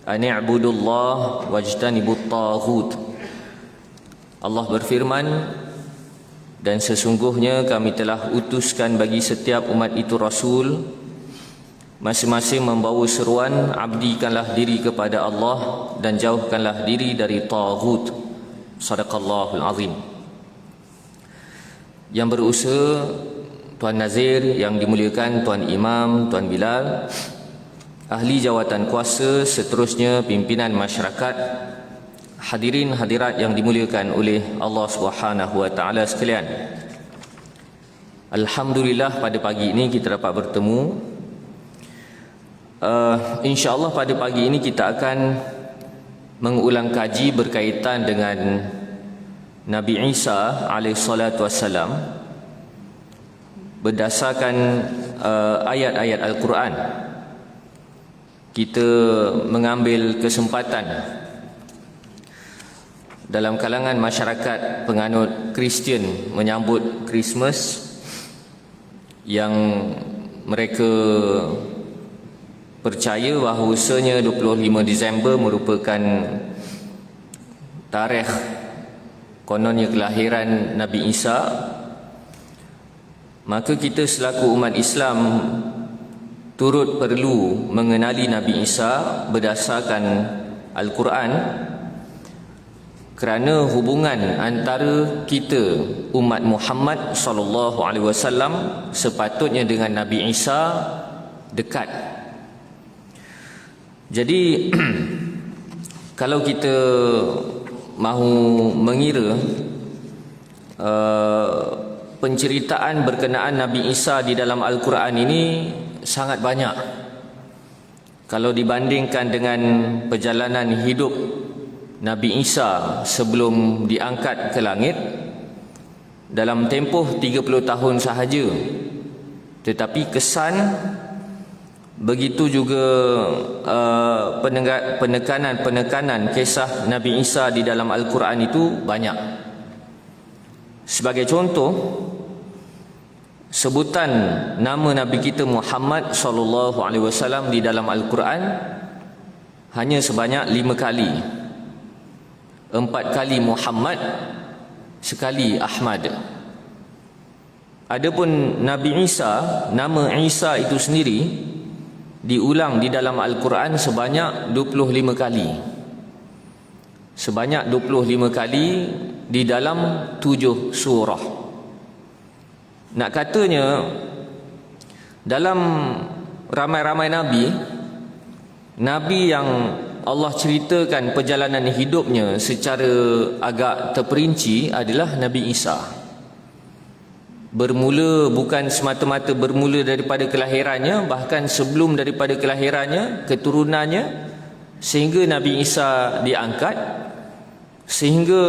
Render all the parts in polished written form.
an i'budullah wajtanibut taghut. Allah berfirman, dan sesungguhnya kami telah utuskan bagi setiap umat itu Rasul, masing-masing membawa seruan, abdikanlah diri kepada Allah dan jauhkanlah diri dari taghut. Sadaqallahul azim. Yang berusaha Tuan Nazir, yang dimuliakan Tuan Imam, Tuan Bilal, ahli jawatan kuasa, seterusnya pimpinan masyarakat, hadirin hadirat yang dimuliakan oleh Allah Subhanahu wa taala sekalian. Alhamdulillah pada pagi ini kita dapat bertemu. InsyaAllah pada pagi ini kita akan mengulang kaji berkaitan dengan Nabi Isa alaihissalatu wassalam berdasarkan ayat-ayat Al-Quran. Kita mengambil kesempatan dalam kalangan masyarakat penganut Kristian menyambut Christmas, yang mereka percaya bahawasanya 25 Disember merupakan tarikh kononnya kelahiran Nabi Isa. Maka kita selaku umat Islam turut perlu mengenali Nabi Isa berdasarkan Al-Quran, kerana hubungan antara kita umat Muhammad sallallahu alaihi wasallam sepatutnya dengan Nabi Isa dekat. Jadi kalau kita mahu mengira penceritaan berkenaan Nabi Isa di dalam Al-Quran ini sangat banyak. Kalau dibandingkan dengan perjalanan hidup Nabi Isa sebelum diangkat ke langit, dalam tempoh 30 tahun sahaja, tetapi kesan, begitu juga penekanan kisah Nabi Isa di dalam Al-Quran itu banyak. Sebagai contoh, sebutan nama Nabi kita Muhammad sallallahu alaihi wasallam di dalam Al-Quran hanya sebanyak 5 kali. 4 kali Muhammad, sekali Ahmad. Adapun Nabi Isa, nama Isa itu sendiri diulang di dalam Al-Quran sebanyak 25 kali. Sebanyak 25 kali di dalam 7 surah. Nak katanya, dalam ramai-ramai Nabi yang Allah ceritakan perjalanan hidupnya secara agak terperinci adalah Nabi Isa. Bermula, bukan semata-mata bermula daripada kelahirannya, bahkan sebelum daripada kelahirannya, keturunannya, sehingga Nabi Isa diangkat, sehingga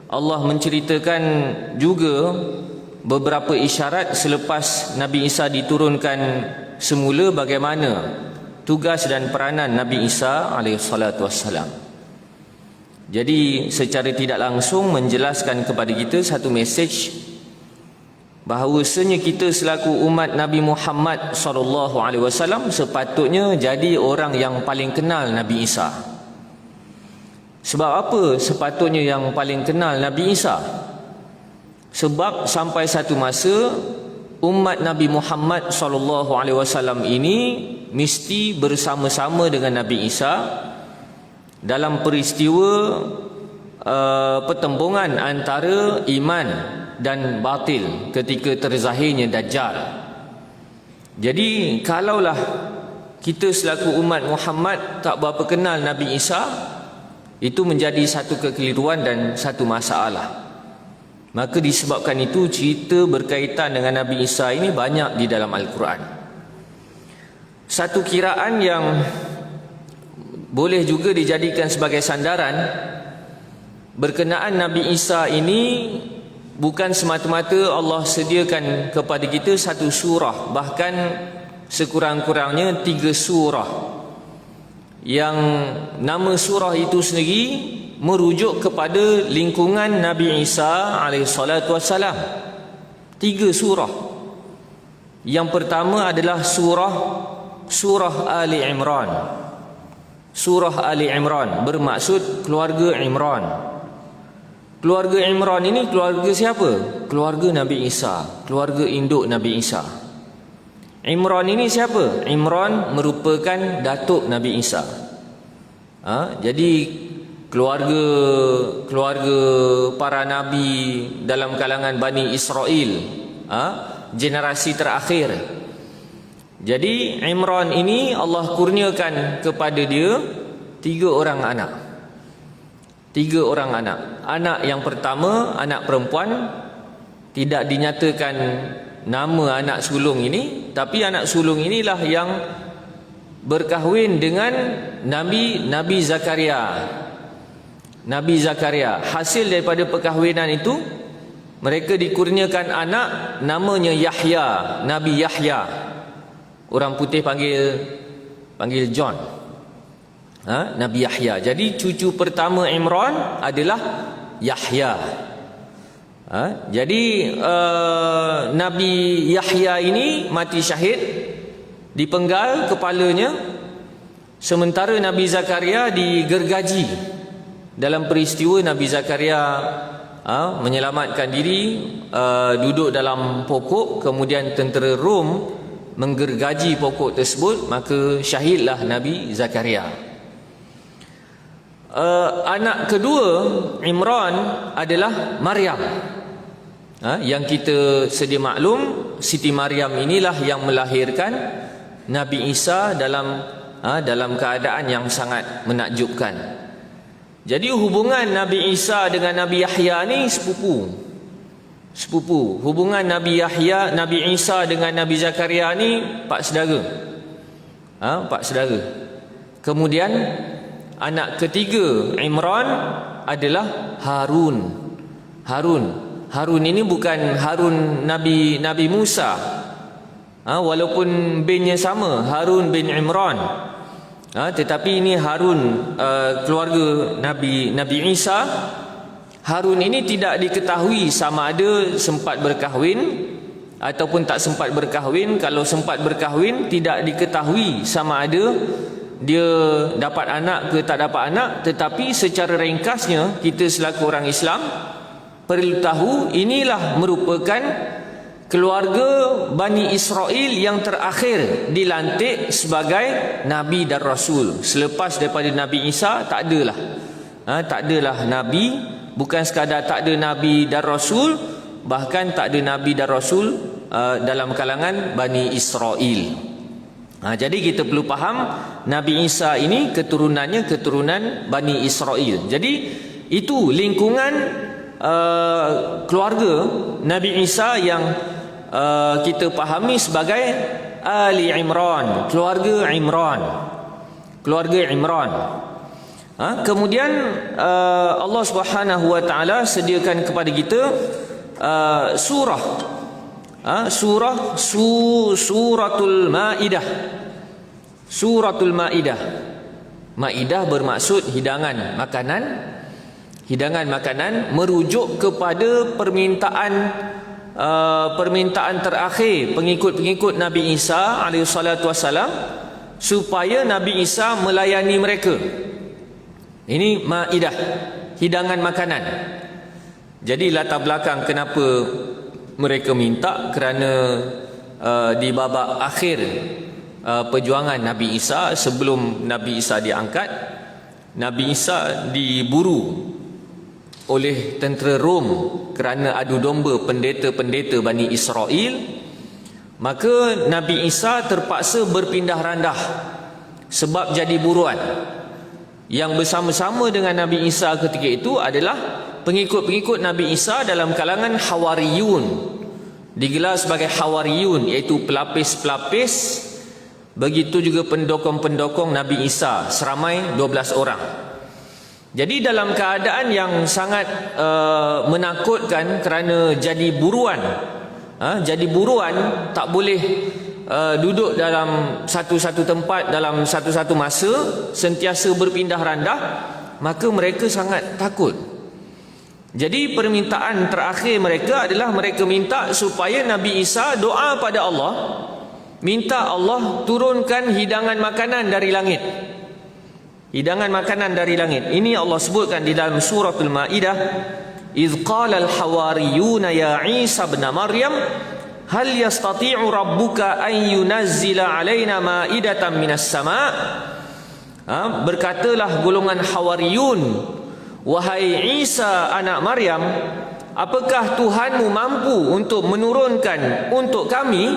Allah menceritakan juga beberapa isyarat selepas Nabi Isa diturunkan semula, bagaimana tugas dan peranan Nabi Isa alaihissalatu wassalam. Jadi secara tidak langsung menjelaskan kepada kita satu mesej, bahawasanya kita selaku umat Nabi Muhammad sallallahu alaihi wasallam sepatutnya jadi orang yang paling kenal Nabi Isa. Sebab apa sepatutnya yang paling kenal Nabi Isa? Sebab sampai satu masa umat Nabi Muhammad sallallahu alaihi wasallam ini mesti bersama-sama dengan Nabi Isa dalam peristiwa pertembungan antara iman dan batil ketika terzahirnya Dajjal. Jadi kalaulah kita selaku umat Muhammad tak berapa kenal Nabi Isa, itu menjadi satu kekeliruan dan satu masalah. Maka disebabkan itu cerita berkaitan dengan Nabi Isa ini banyak di dalam Al-Quran. Satu kiraan yang boleh juga dijadikan sebagai sandaran berkenaan Nabi Isa ini, bukan semata-mata Allah sediakan kepada kita satu surah, bahkan sekurang-kurangnya 3 surah, yang nama surah itu sendiri merujuk kepada lingkungan Nabi Isa alaihissalatu wassalam. 3 surah. Yang pertama adalah surah Ali Imran. Surah Ali Imran bermaksud keluarga Imran. Keluarga Imran ini keluarga siapa? Keluarga Nabi Isa, keluarga induk Nabi Isa. Imran ini siapa? Imran merupakan datuk Nabi Isa. Jadi keluarga para nabi dalam kalangan Bani Israel, generasi terakhir. Jadi Imran ini Allah kurniakan kepada dia 3 orang anak. 3 orang anak. Anak yang pertama, anak perempuan, tidak dinyatakan nama anak sulung ini, tapi anak sulung inilah yang berkahwin dengan Nabi Zakaria. Nabi Zakaria. Hasil daripada perkahwinan itu, mereka dikurniakan anak namanya Yahya, Nabi Yahya. Orang putih panggil John. Nabi Yahya. Jadi cucu pertama Imran adalah Yahya. Jadi Nabi Yahya ini mati syahid, dipenggal kepalanya, sementara Nabi Zakaria digergaji. Dalam peristiwa Nabi Zakaria menyelamatkan diri, duduk dalam pokok, kemudian tentera Rom menggergaji pokok tersebut, maka syahidlah Nabi Zakaria. Anak kedua Imran adalah Maryam. Yang kita sedia maklum, Siti Maryam inilah yang melahirkan Nabi Isa dalam keadaan yang sangat menakjubkan. Jadi hubungan Nabi Isa dengan Nabi Yahya ni sepupu. Hubungan Nabi Yahya, Nabi Isa dengan Nabi Zakaria ni pak saudara. Pak saudara. Kemudian anak ketiga Imran adalah Harun. Harun ini bukan Harun Nabi Musa. Walaupun binnya sama, Harun bin Imran. Tetapi ini Harun keluarga Nabi Isa. Harun ini tidak diketahui sama ada sempat berkahwin ataupun tak sempat berkahwin. Kalau sempat berkahwin, tidak diketahui sama ada dia dapat anak ke tak dapat anak. Tetapi secara ringkasnya, kita selaku orang Islam perlu tahu, inilah merupakan keluarga Bani Israel yang terakhir dilantik sebagai Nabi dan Rasul. Selepas daripada Nabi Isa, tak adalah Nabi. Bukan sekadar tak ada Nabi dan Rasul, bahkan tak ada Nabi dan Rasul dalam kalangan Bani Israel. Jadi kita perlu faham, Nabi Isa ini keturunannya keturunan Bani Israel. Jadi itu lingkungan keluarga Nabi Isa yang kita fahami sebagai Ali Imran, keluarga Imran. Kemudian Allah Subhanahu wa taala sediakan kepada kita suratul Maidah. Suratul Maidah. Maidah bermaksud hidangan makanan, merujuk kepada permintaan terakhir pengikut Nabi Isa alaihissalatu wassalam, supaya Nabi Isa melayani mereka. Ini Maidah, hidangan makanan. Jadi latar belakang kenapa mereka minta, kerana di babak akhir perjuangan Nabi Isa, sebelum Nabi Isa diangkat, Nabi Isa diburu oleh tentera Rom kerana adu domba pendeta-pendeta Bani Israel. Maka Nabi Isa terpaksa berpindah randah sebab jadi buruan. Yang bersama-sama dengan Nabi Isa ketika itu adalah pengikut-pengikut Nabi Isa dalam kalangan Hawariyun. Digelar sebagai Hawariyun, iaitu pelapis-pelapis. Begitu juga pendokong-pendokong Nabi Isa, seramai 12 orang. Jadi dalam keadaan yang sangat menakutkan kerana jadi buruan. Jadi buruan, tak boleh duduk dalam satu-satu tempat dalam satu-satu masa, sentiasa berpindah randah, maka mereka sangat takut. Jadi permintaan terakhir mereka adalah mereka minta supaya Nabi Isa doa pada Allah, minta Allah turunkan hidangan makanan dari langit. Hidangan makanan dari langit. Ini Allah sebutkan di dalam suratul Maidah, "Idz qala al-hawariyuna ya Isa ibn Maryam, hal yastati'u rabbuka an yunazzila 'alaina ma'idatan minas sama'?" Berkatalah golongan Hawariyun, "Wahai Isa anak Maryam, apakah Tuhanmu mampu untuk menurunkan untuk kami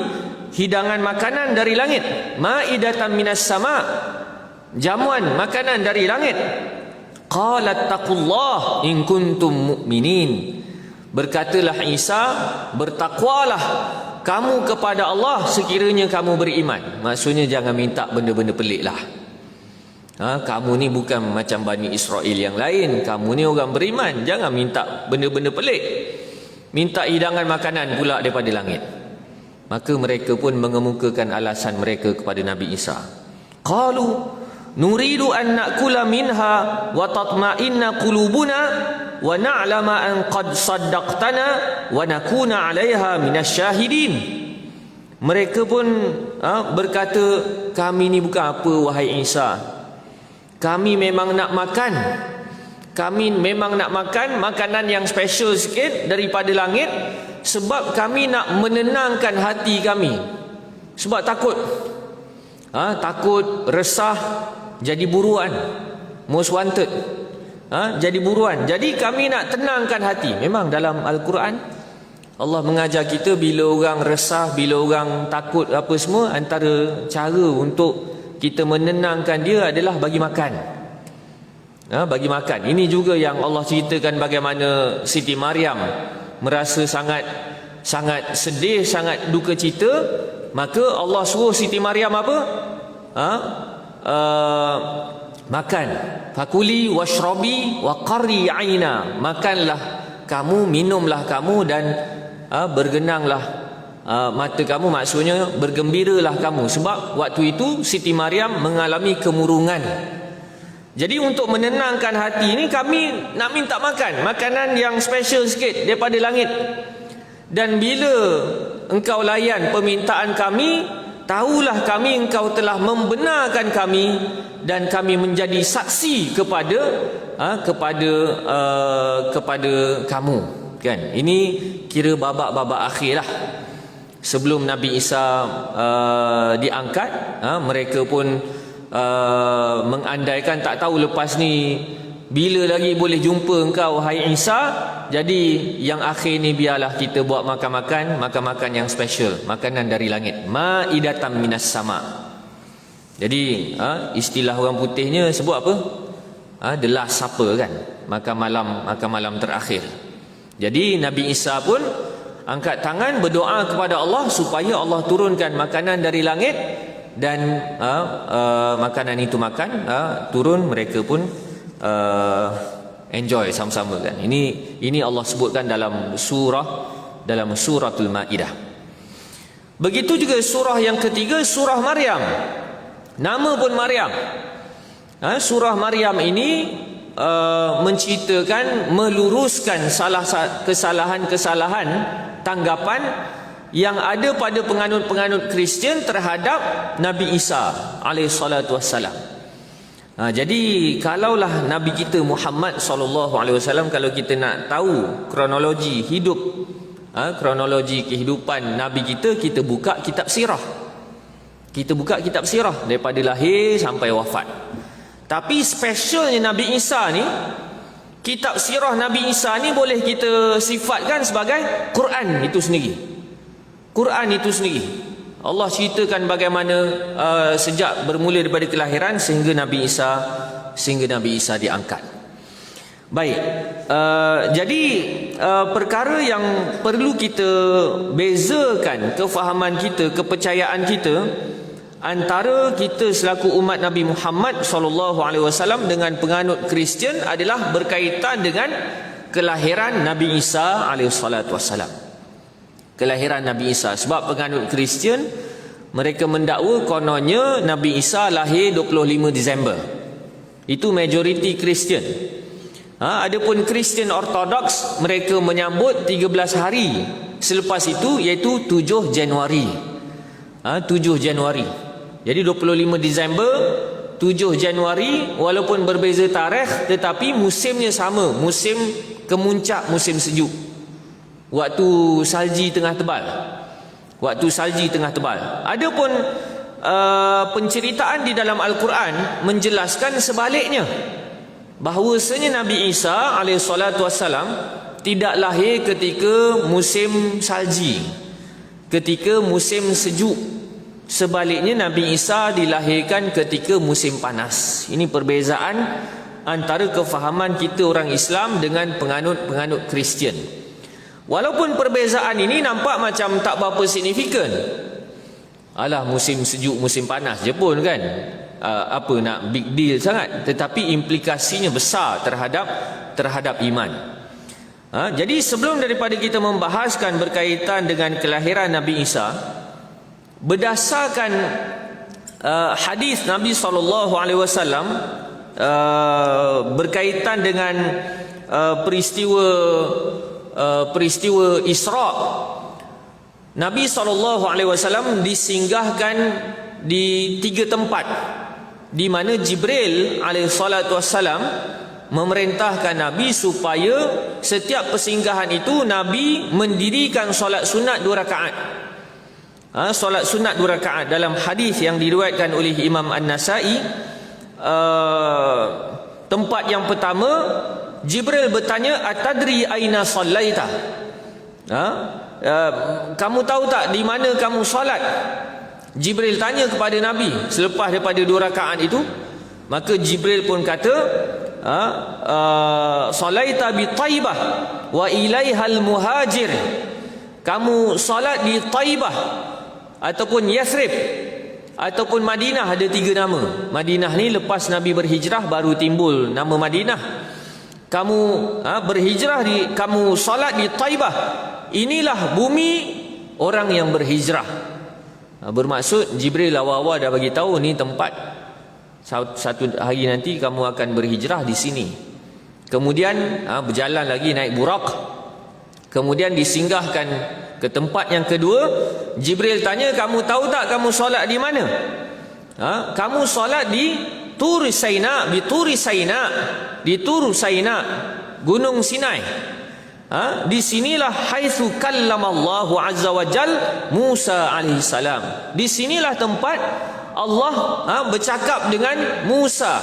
hidangan makanan dari langit? Ma'idatan minas sama', jamuan makanan dari langit." Qalat taqullah in kuntum mu'minin. Berkatalah Isa, bertakwalah kamu kepada Allah sekiranya kamu beriman. Maksudnya jangan minta benda-benda pelik lah. Kamu ni bukan macam Bani Israel yang lain. Kamu ni orang beriman, jangan minta benda-benda pelik. Minta hidangan makanan pula daripada langit. Maka mereka pun mengemukakan alasan mereka kepada Nabi Isa. Qalu nuridu an na'kula minha wa tatma'inna qulubuna wa na'lama an qad saddaqtana wa nakuna 'alaiha minasyahidin. Mereka pun berkata, kami ni bukan apa wahai Isa. Kami memang nak makan. Kami memang nak makan makanan yang special sikit daripada langit, sebab kami nak menenangkan hati kami. Sebab takut. Takut, resah, jadi buruan. Most wanted. Jadi buruan. Jadi kami nak tenangkan hati. Memang dalam Al-Quran Allah mengajar kita, bila orang resah, bila orang takut apa semua, antara cara untuk kita menenangkan dia adalah bagi makan. Bagi makan. Ini juga yang Allah ceritakan bagaimana Siti Maryam merasa sangat sedih, sangat duka cita. Maka Allah suruh Siti Maryam apa? Makan. Fakuli washrabi wa qarri aina. Makanlah kamu, minumlah kamu, dan bergenanglah mata kamu. Maksudnya bergembiralah kamu. Sebab waktu itu Siti Maryam mengalami kemurungan. Jadi untuk menenangkan hati ini, kami nak minta makan makanan yang special sikit daripada langit. Dan bila engkau layan permintaan kami, tahulah kami engkau telah membenarkan kami, dan kami menjadi saksi kepada kamu. Kan? Ini kira babak-babak akhir lah. Sebelum Nabi Isa diangkat, mereka pun mengandaikan tak tahu lepas ni bila lagi boleh jumpa engkau hai Isa. Jadi yang akhir ni biarlah kita buat makan-makan yang special, makanan dari langit. Ma'idatan minas sama. Jadi istilah orang putihnya sebut apa? The last supper kan, makan malam terakhir. Jadi Nabi Isa pun angkat tangan berdoa kepada Allah supaya Allah turunkan makanan dari langit, dan makanan itu turun, mereka pun enjoy sama-sama kan. Ini Allah sebutkan dalam suratul Maidah. Begitu juga surah yang ketiga, surah Maryam. Nama pun Maryam. Surah Maryam ini menceritakan, meluruskan kesalahan-kesalahan tanggapan yang ada pada penganut-penganut Kristian terhadap Nabi Isa alaihissalatu wassalam. Jadi kalaulah Nabi kita Muhammad sallallahu alaihi wasallam, kalau kita nak tahu kronologi hidup, kronologi kehidupan Nabi kita buka kitab sirah. Kita buka kitab sirah daripada lahir sampai wafat. Tapi spesialnya Nabi Isa ni, kitab sirah Nabi Isa ni boleh kita sifatkan sebagai Quran itu sendiri. Quran itu sendiri. Allah ceritakan bagaimana sejak bermula daripada kelahiran sehingga Nabi Isa diangkat. Baik. Jadi perkara yang perlu kita bezakan kefahaman kita, kepercayaan kita antara kita selaku umat Nabi Muhammad SAW dengan penganut Kristian adalah berkaitan dengan kelahiran Nabi Isa AS. Kelahiran Nabi Isa. Sebab penganut Kristian, mereka mendakwa kononnya Nabi Isa lahir 25 Disember. Itu majoriti Kristian. Adapun Kristian Ortodoks, mereka menyambut 13 hari selepas itu, iaitu 7 Januari. 7 Januari. Jadi 25 Disember, 7 Januari, walaupun berbeza tarikh tetapi musimnya sama, musim kemuncak musim sejuk. Waktu salji tengah tebal. Waktu salji tengah tebal. Adapun penceritaan di dalam Al-Quran menjelaskan sebaliknya, bahawasanya Nabi Isa alaihissalatu wassalam tidak lahir ketika musim salji, ketika musim sejuk. Sebaliknya Nabi Isa dilahirkan ketika musim panas. Ini perbezaan antara kefahaman kita orang Islam dengan penganut-penganut Kristian. Walaupun perbezaan ini nampak macam tak berapa signifikan. Alah, musim sejuk, musim panas je pun kan, apa nak big deal sangat. Tetapi implikasinya besar terhadap iman. Jadi sebelum daripada kita membahaskan berkaitan dengan kelahiran Nabi Isa, berdasarkan hadis Nabi SAW berkaitan dengan peristiwa Isra, Nabi SAW disinggahkan di 3 tempat, di mana Jibril alaihissalam memerintahkan Nabi supaya setiap persinggahan itu Nabi mendirikan solat sunat 2 rakaat. Solat sunat 2 rakaat. Dalam hadis yang diriwayatkan oleh Imam An-Nasai, tempat yang pertama Jibril bertanya, atadri aina sallaita? Kamu tahu tak di mana kamu solat? Jibril tanya kepada Nabi selepas daripada 2 rakaat itu. Maka Jibril pun kata, salaita bi Taibah wa ilaihal muhajir. Kamu solat di Taibah ataupun Yathrib ataupun Madinah. Ada 3 nama. Madinah ni lepas Nabi berhijrah baru timbul nama Madinah. Kamu berhijrah kamu solat di Taibah. Inilah bumi orang yang berhijrah. Bermaksud Jibril awal-awal dah bagi tahu ni tempat satu hari nanti kamu akan berhijrah di sini. Kemudian berjalan lagi naik Buraq. Kemudian disinggahkan ke tempat yang kedua. Jibril tanya, kamu tahu tak kamu solat di mana? Kamu solat di Tur Saina, di Tur Saina, Gunung Sinai. Di sinilah haitsu kallamallahu azza wa jal Musa alaihissalam. Di sinilah tempat Allah bercakap dengan Musa.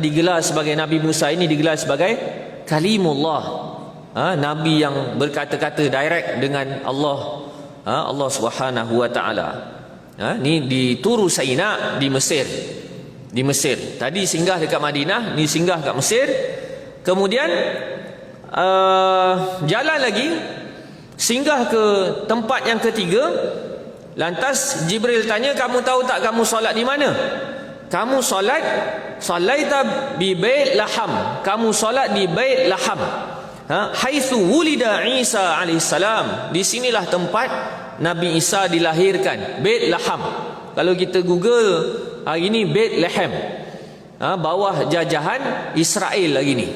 Digelar sebagai Nabi Musa ini digelar sebagai Kalimullah. Nabi yang berkata-kata direct dengan Allah, Allah Subhanahu wa taala. Ni di Tur Saina di Mesir. Di Mesir. Tadi singgah dekat Madinah, ni singgah kat Mesir. Kemudian jalan lagi singgah ke tempat yang ketiga. Lantas Jibril tanya, kamu tahu tak kamu solat di mana? Kamu salaita bi Bait Laham. Kamu solat di Bait Laham. Haitsu wulida Isa alaihissalam. Di sinilah tempat Nabi Isa dilahirkan, Bait Laham. Kalau kita Google hari ini Bethlehem, bawah jajahan Israel lagi ni.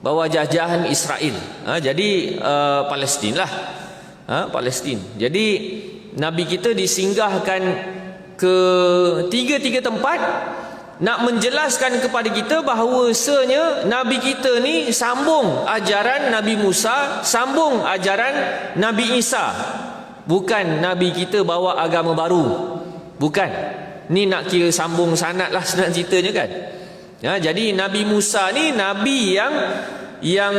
Bawah jajahan Israel. Jadi Palestin lah. Palestin. Jadi Nabi kita disinggahkan ke tiga tempat nak menjelaskan kepada kita bahawasanya Nabi kita ni sambung ajaran Nabi Musa, sambung ajaran Nabi Isa. Bukan Nabi kita bawa agama baru. Bukan. Ni nak kira sambung sanad lah senang ceritanya kan. Jadi Nabi Musa ni Nabi yang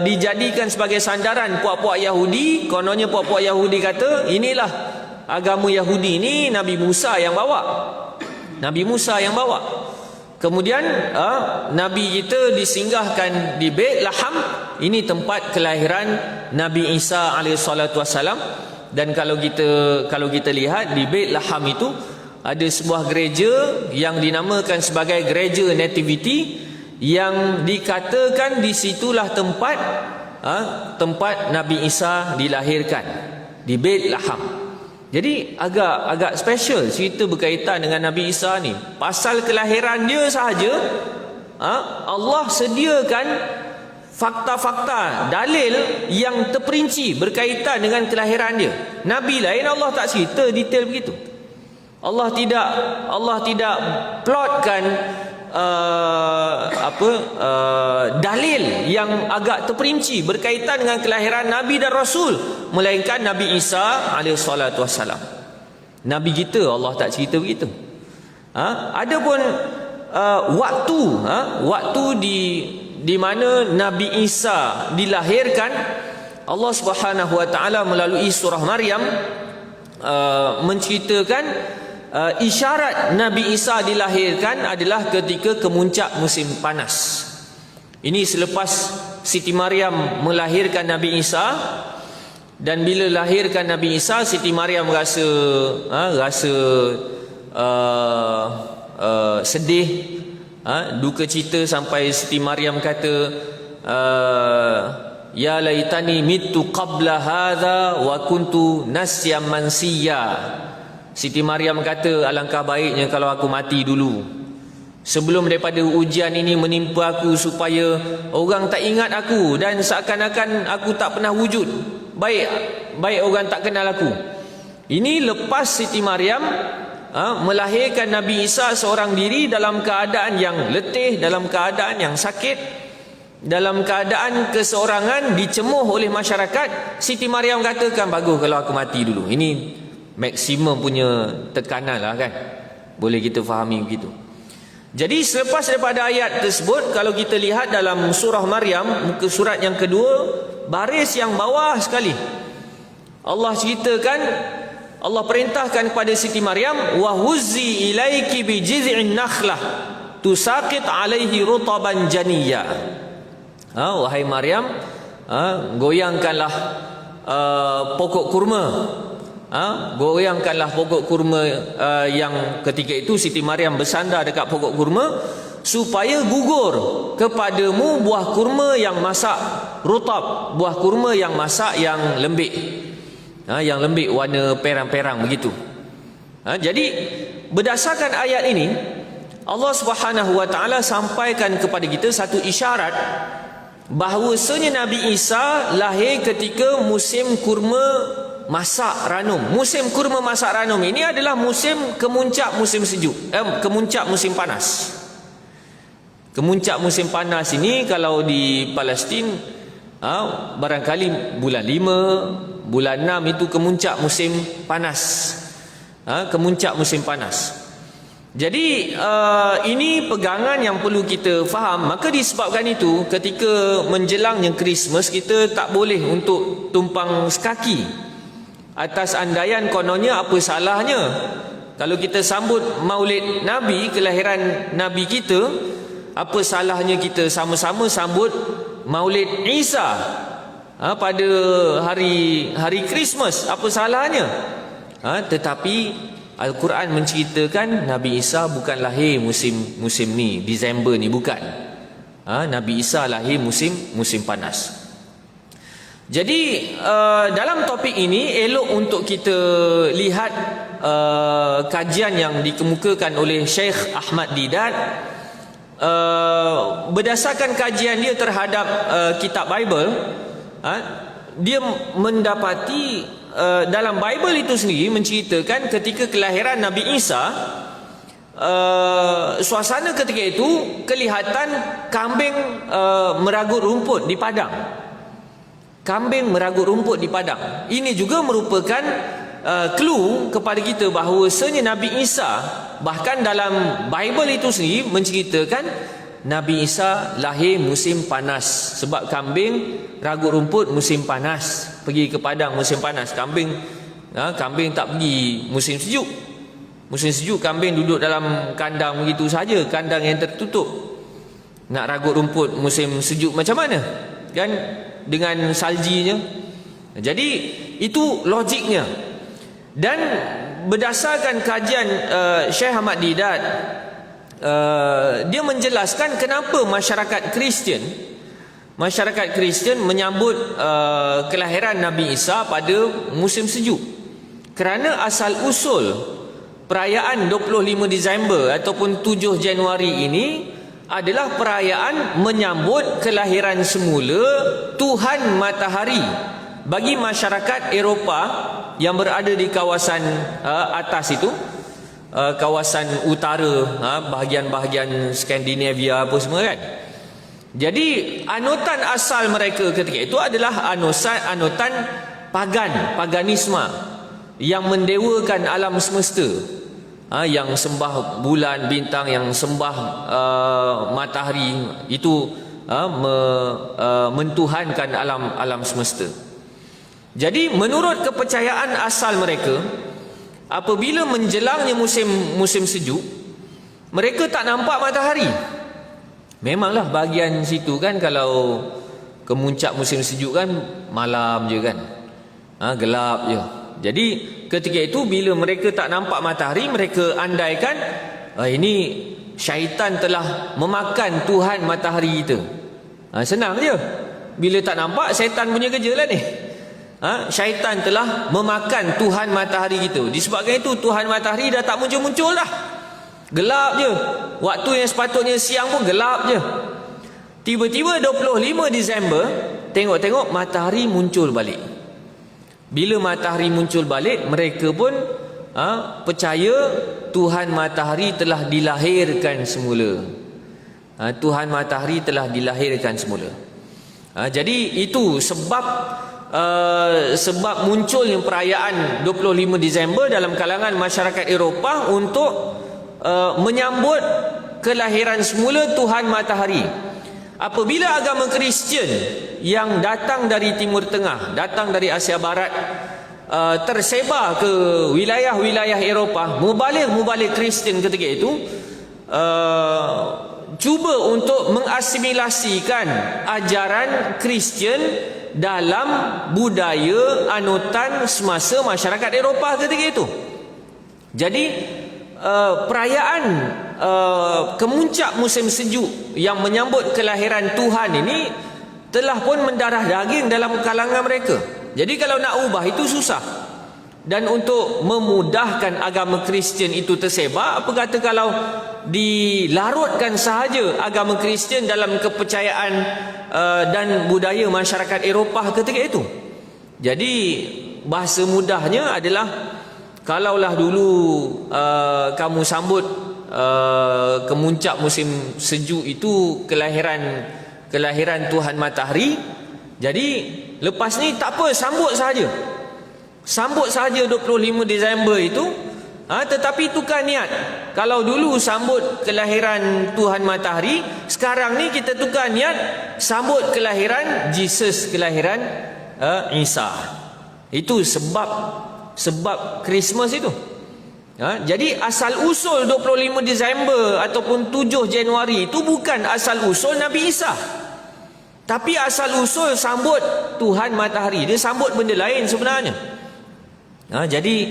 dijadikan sebagai sandaran puak-puak Yahudi. Kononnya puak-puak Yahudi kata, inilah agama Yahudi ni Nabi Musa yang bawa. Nabi Musa yang bawa. Kemudian Nabi kita disinggahkan di Bait Laham. Ini tempat kelahiran Nabi Isa alaihissalatu wassalam. Dan kalau kita lihat di Bait Laham itu ada sebuah gereja yang dinamakan sebagai Gereja Nativity, yang dikatakan di situlah tempat Nabi Isa dilahirkan, di Bait Laham. Jadi agak special cerita berkaitan dengan Nabi Isa ni. Pasal kelahiran dia sahaja, Allah sediakan fakta-fakta, dalil yang terperinci berkaitan dengan kelahiran dia. Nabi lain Allah tak cerita detail begitu. Allah tidak plotkan dalil yang agak terperinci berkaitan dengan kelahiran Nabi dan Rasul, melainkan Nabi Isa alaihissalatu wassalam. Nabi kita Allah tak cerita begitu. Adapun waktu di mana Nabi Isa dilahirkan, Allah Subhanahu wa taala melalui surah Maryam menceritakan isyarat Nabi Isa dilahirkan adalah ketika kemuncak musim panas. Ini selepas Siti Maryam melahirkan Nabi Isa, dan bila lahirkan Nabi Isa, Siti Maryam rasa sedih, duka cita, sampai Siti Maryam kata, ya laitani mittu qabla hadha wa kuntu nasyam mansiya. Siti Maryam kata, alangkah baiknya kalau aku mati dulu sebelum daripada ujian ini menimpa aku, supaya orang tak ingat aku dan seakan-akan aku tak pernah wujud. Baik orang tak kenal aku. Ini lepas Siti Maryam melahirkan Nabi Isa seorang diri, dalam keadaan yang letih, dalam keadaan yang sakit, dalam keadaan keseorangan, dicemuh oleh masyarakat. Siti Maryam katakan, bagus kalau aku mati dulu. Ini maksimum punya tekanan lah kan, boleh kita fahami begitu. Jadi selepas daripada ayat tersebut, kalau kita lihat dalam surah Maryam, muka surat yang kedua, baris yang bawah sekali, Allah ceritakan, Allah perintahkan kepada Siti Maryam, wa huzzi ilaiki bi jiz'in nakhlah tusaqit alaihi rutaban janiyya. Wahai Maryam, goyangkanlah pokok kurma. Goyangkanlah pokok kurma yang ketika itu Siti Maryam bersandar dekat pokok kurma, supaya gugur kepadamu buah kurma yang masak, rutab, buah kurma yang masak yang lembik, yang lembik warna perang-perang begitu. Jadi berdasarkan ayat ini, Allah Subhanahu wa taala sampaikan kepada kita satu isyarat bahawasanya Nabi Isa lahir ketika musim kurma masak ranum. Musim kurma masak ranum ini adalah musim kemuncak musim sejuk, kemuncak musim panas. Kemuncak musim panas ini kalau di Palestin barangkali bulan 5, bulan 6 itu kemuncak musim panas. Kemuncak musim panas. Jadi ini pegangan yang perlu kita faham. Maka disebabkan itu, ketika menjelangnya Christmas, kita tak boleh untuk tumpang sekaki atas andaian kononnya apa salahnya kalau kita sambut Maulid Nabi, kelahiran Nabi kita. Apa salahnya kita sama-sama sambut Maulid Isa pada hari Christmas? Apa salahnya? Tetapi Al-Quran menceritakan Nabi Isa bukan lahir musim ni, Disember ni, bukan. Nabi Isa lahir musim panas. Jadi dalam topik ini elok untuk kita lihat kajian yang dikemukakan oleh Syekh Ahmad Didat. Berdasarkan kajian dia terhadap kitab Bible, dia mendapati dalam Bible itu sendiri menceritakan ketika kelahiran Nabi Isa, suasana ketika itu kelihatan kambing meragut rumput di padang. Kambing meragut rumput di padang. Ini juga merupakan clue kepada kita bahawasanya Nabi Isa, bahkan dalam Bible itu sendiri menceritakan Nabi Isa lahir musim panas. Sebab kambing ragut rumput musim panas, pergi ke padang musim panas. Kambing tak pergi musim sejuk. Musim sejuk kambing duduk dalam kandang begitu saja, kandang yang tertutup. Nak ragut rumput musim sejuk macam mana? Kan, dengan saljinya. Jadi itu logiknya. Dan berdasarkan kajian Syekh Ahmad Didat, dia menjelaskan kenapa masyarakat Kristian menyambut kelahiran Nabi Isa pada musim sejuk. Kerana asal usul perayaan 25 Disember ataupun 7 Januari ini adalah perayaan menyambut kelahiran semula Tuhan Matahari bagi masyarakat Eropah yang berada di kawasan atas itu. kawasan utara, bahagian-bahagian Skandinavia apa semua kan. Jadi anutan asal mereka ketika itu adalah anutan paganisme yang mendewakan alam semesta, yang sembah bulan bintang, yang sembah matahari, itu mentuhankan alam semesta. Jadi menurut kepercayaan asal mereka, apabila menjelangnya musim sejuk, mereka tak nampak matahari. Memanglah bahagian situ kan, kalau kemuncak musim sejuk kan malam je kan, gelap je. Jadi ketika itu bila mereka tak nampak matahari, mereka andaikan ini syaitan telah memakan Tuhan matahari kita. Senang je, bila tak nampak, syaitan punya kerja lah ni. Syaitan telah memakan Tuhan matahari kita. Disebabkan itu Tuhan matahari dah tak muncul-muncul dah, gelap je. Waktu yang sepatutnya siang pun gelap je. Tiba-tiba 25 Disember, tengok-tengok matahari muncul balik. Bila matahari muncul balik, mereka pun percaya Tuhan matahari telah dilahirkan semula. Tuhan matahari telah dilahirkan semula. Jadi itu sebab munculnya perayaan 25 Disember dalam kalangan masyarakat Eropah untuk menyambut kelahiran semula Tuhan matahari. Apabila agama Kristian yang datang dari Timur Tengah, datang dari Asia Barat, tersebar ke wilayah-wilayah Eropah, mubalik Kristian ketika itu cuba untuk mengasimilasikan ajaran Kristian dalam budaya anutan semasa masyarakat Eropah ketika itu. Jadi perayaan kemuncak musim sejuk yang menyambut kelahiran Tuhan ini telah pun mendarah daging dalam kalangan mereka. Jadi kalau nak ubah itu susah. Dan untuk memudahkan agama Kristian itu tersebar, apa kata kalau dilarutkan sahaja agama Kristian dalam kepercayaan dan budaya masyarakat Eropah ketika itu. Jadi bahasa mudahnya adalah, kalaulah dulu kamu sambut kemuncak musim sejuk itu kelahiran Tuhan matahari, jadi lepas ni tak apa, sambut sahaja 25 Disember itu, tetapi tukar niat. Kalau dulu sambut kelahiran Tuhan matahari, sekarang ni kita tukar niat sambut kelahiran Jesus, kelahiran Isa. Itu sebab Christmas itu. Jadi asal usul 25 Disember ataupun 7 Januari itu bukan asal usul Nabi Isa, tapi asal usul sambut Tuhan matahari. Dia sambut benda lain sebenarnya. Jadi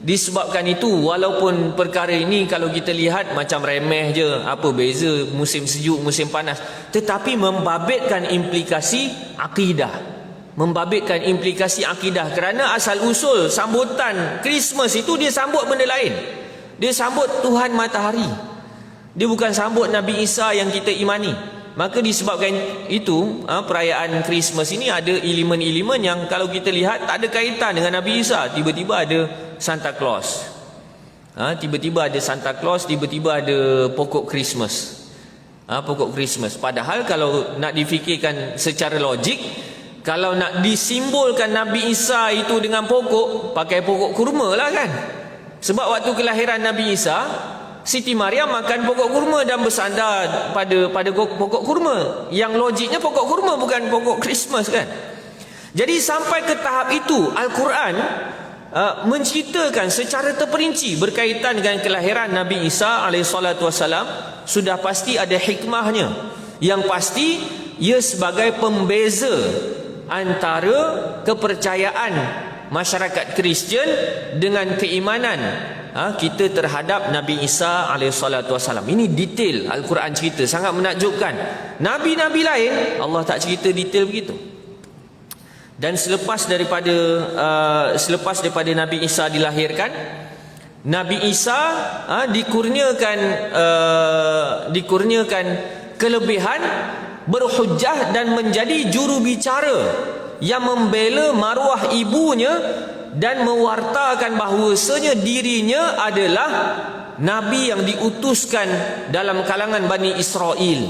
disebabkan itu, walaupun perkara ini kalau kita lihat macam remeh je, apa beza musim sejuk musim panas, tetapi membabitkan implikasi akidah. Kerana asal usul sambutan Christmas itu dia sambut benda lain. Dia sambut Tuhan matahari. Dia bukan sambut Nabi Isa yang kita imani. Maka disebabkan itu, perayaan Christmas ini ada elemen-elemen yang kalau kita lihat tak ada kaitan dengan Nabi Isa. Tiba-tiba ada Santa Claus, tiba-tiba ada pokok Christmas. Pokok Christmas. Padahal kalau nak difikirkan secara logik, kalau nak disimbolkan Nabi Isa itu dengan pokok, pakai pokok kurma lah kan. Sebab waktu kelahiran Nabi Isa, Siti Maryam makan pokok kurma dan bersandar pada pokok kurma. Yang logiknya pokok kurma, bukan pokok Christmas kan. Jadi sampai ke tahap itu, Al-Quran menceritakan secara terperinci berkaitan dengan kelahiran Nabi Isa AS. Sudah pasti ada hikmahnya. Yang pasti ia sebagai pembeza antara kepercayaan masyarakat Kristian dengan keimanan kita terhadap Nabi Isa AS. Ini detail Al-Quran cerita, sangat menakjubkan. Nabi-Nabi lain Allah tak cerita detail begitu. Dan selepas daripada Nabi Isa dilahirkan, Nabi Isa dikurniakan kelebihan berhujjah dan menjadi juru bicara yang membela maruah ibunya dan mewartakan bahawasanya dirinya adalah nabi yang diutuskan dalam kalangan Bani Israel.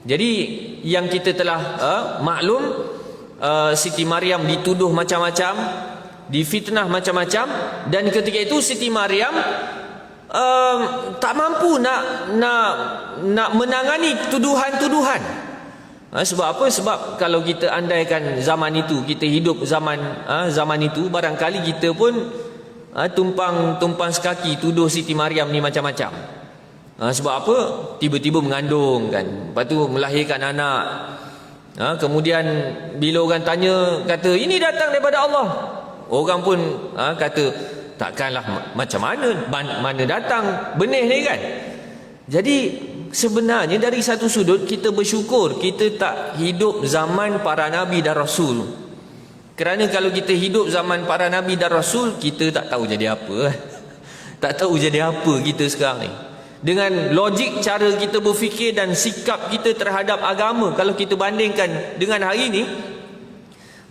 Jadi yang kita telah maklum, Siti Maryam dituduh macam-macam, difitnah macam-macam, dan ketika itu Siti Maryam tak mampu nak menangani tuduhan-tuduhan. Sebab apa? Sebab kalau kita andaikan zaman itu, kita hidup zaman itu, barangkali kita pun tumpang sekaki tuduh Siti Maryam ni macam-macam. Sebab apa? Tiba-tiba mengandung kan, lepas tu melahirkan anak. Kemudian bila orang tanya, kata ini datang daripada Allah, orang pun kata takkanlah, macam mana datang benih ni kan. Jadi sebenarnya dari satu sudut kita bersyukur kita tak hidup zaman para nabi dan rasul. Kerana kalau kita hidup zaman para nabi dan rasul, kita tak tahu jadi apa. Tak tahu jadi apa kita sekarang ni. Dengan logik cara kita berfikir dan sikap kita terhadap agama, kalau kita bandingkan dengan hari ni,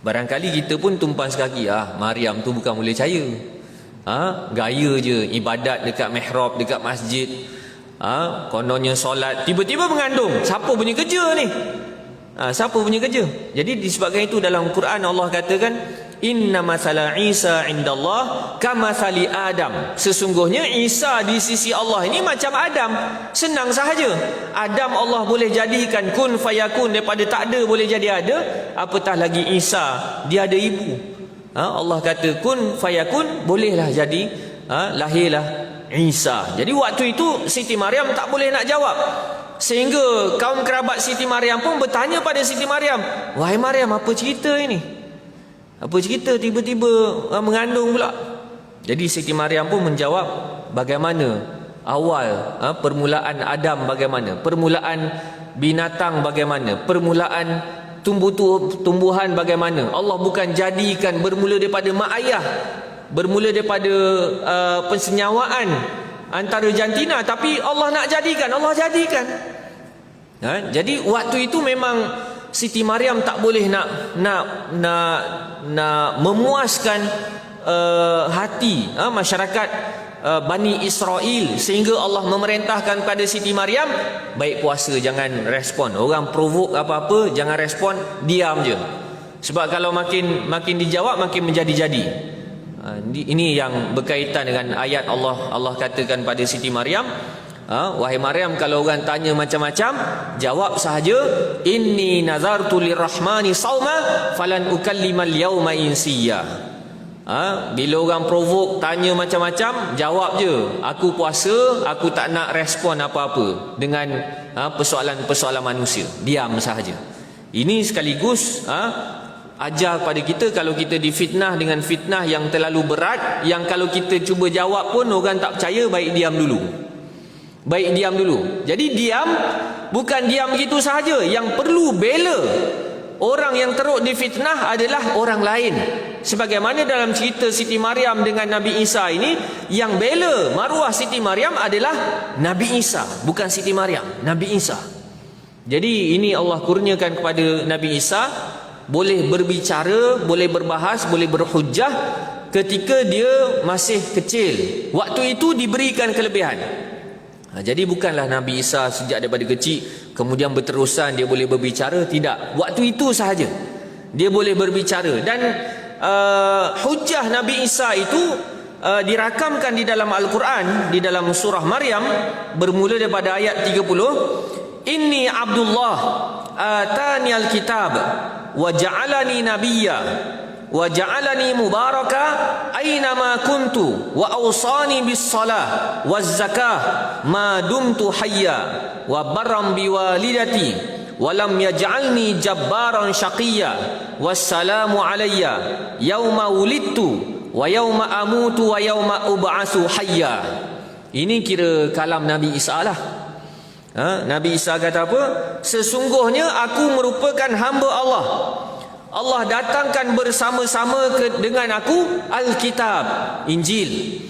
barangkali kita pun tumpang sekaki, Maryam tu bukan boleh percaya. Gaya je ibadat dekat mihrab, dekat masjid, kononnya solat, tiba-tiba mengandung. Siapa punya kerja ni? Siapa punya kerja? Jadi disebabkan itu dalam Quran Allah katakan, inna masala Isa indallah kamathali Adam. Sesungguhnya Isa di sisi Allah ini macam Adam. Senang sahaja. Adam Allah boleh jadikan kun fayakun, daripada tak ada boleh jadi ada. Apatah lagi Isa, dia ada ibu. Allah kata kun fayakun, bolehlah jadi, lahirlah Isa. Jadi waktu itu Siti Maryam tak boleh nak jawab, sehingga kaum kerabat Siti Maryam pun bertanya pada Siti Maryam, wahai Maryam, apa cerita ini? Apa cerita tiba-tiba mengandung pula? Jadi Siti Maryam pun menjawab bagaimana awal, permulaan Adam bagaimana, permulaan binatang bagaimana, permulaan tumbuhan bagaimana. Allah bukan jadikan bermula daripada mak ayah, bermula daripada persenyawaan antara jantina, tapi Allah nak jadikan, Allah jadikan. Jadi waktu itu memang Siti Maryam tak boleh nak memuaskan hati masyarakat Bani Israel, sehingga Allah memerintahkan kepada Siti Maryam, baik puasa, jangan respon. Orang provok apa-apa, jangan respon, diam je. Sebab kalau makin dijawab makin menjadi-jadi. Ini yang berkaitan dengan ayat Allah katakan pada Siti Maryam, wahai Maryam, kalau orang tanya macam-macam, jawab sahaja, inni nazartu lirrahmani sauma falan ukallimal yawma insiya. Bila orang provok, tanya macam-macam, jawab je, aku puasa, aku tak nak respon apa-apa dengan persoalan-persoalan manusia, diam sahaja. Ini sekaligus ajar pada kita, kalau kita difitnah dengan fitnah yang terlalu berat, yang kalau kita cuba jawab pun orang tak percaya, baik diam dulu. Baik diam dulu. Jadi diam, bukan diam begitu sahaja, yang perlu bela. Orang yang teruk difitnah adalah orang lain. Sebagaimana dalam cerita Siti Maryam dengan Nabi Isa ini, yang bela maruah Siti Maryam adalah Nabi Isa, bukan Siti Maryam, Nabi Isa. Jadi ini Allah kurniakan kepada Nabi Isa, boleh berbicara, boleh berbahas, boleh berhujjah ketika dia masih kecil. Waktu itu diberikan kelebihan. Jadi bukanlah Nabi Isa sejak daripada kecil kemudian berterusan dia boleh berbicara, tidak. Waktu itu sahaja dia boleh berbicara. Dan hujjah Nabi Isa itu dirakamkan di dalam Al-Quran, di dalam surah Maryam, bermula daripada ayat 30, inni Abdullah atani al-kitab wa ja'alani nabiyya wa ja'alani mubaraka aynama kuntu wa awsani bis salah waz zakah ma dumtu hayya wa barram biwalidati wa lam yaj'alni jabbaran syaqiyya wassalamu alayya yauma wulidtu wa yauma amutu wa yauma ub'atsu hayya. Ini kira kalam Nabi Isa lah. Nabi Isa kata apa? Sesungguhnya aku merupakan hamba Allah. Allah datangkan bersama-sama dengan aku Alkitab, Injil,